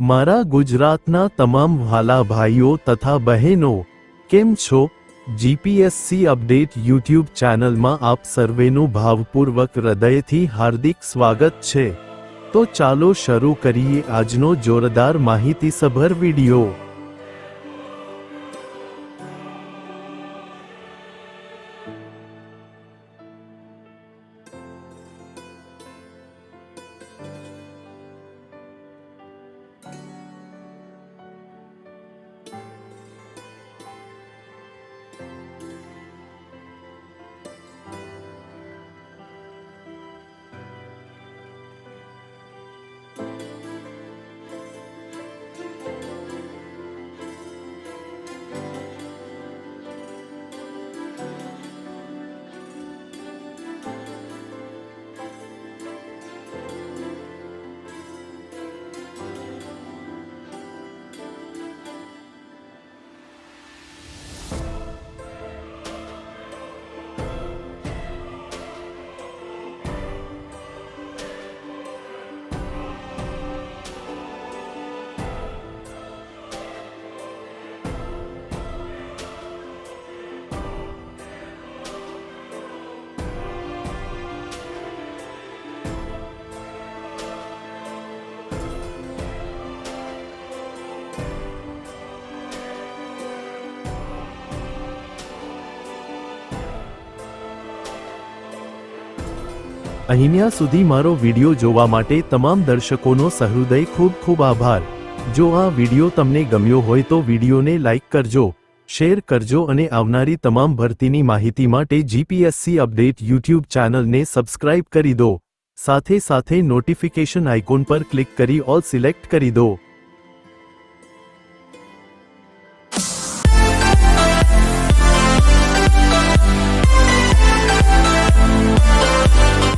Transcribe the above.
મારા ગુજરાતના તમામ વહાલા ભાઈઓ તથા બહેનો, કેમ છો? જીપીએસસી અપડેટ યુટ્યુબ ચેનલમાં આપ સર્વેનું ભાવપૂર્વક હૃદયથી હાર્દિક સ્વાગત છે। તો ચાલો શરૂ કરીએ આજનો જોરદાર માહિતીસભર વિડિયો। અહીંયા સુધી મારો વિડિયો જોવા માટે તમામ દર્શકોનો સહૃદય ખૂબ ખૂબ આભાર। જો આ વિડિયો તમને ગમ્યો હોય તો વિડિયોને લાઈક કરજો, શેર કરજો અને આવનારી તમામ ભરતીની માહિતી માટે જીપીએસસી અપડેટ યુટ્યુબ ચેનલને સબસ્ક્રાઇબ કરી દો। સાથે સાથે નોટિફિકેશન આઇકોન પર ક્લિક કરી ઓલ સિલેક્ટ કરી દો।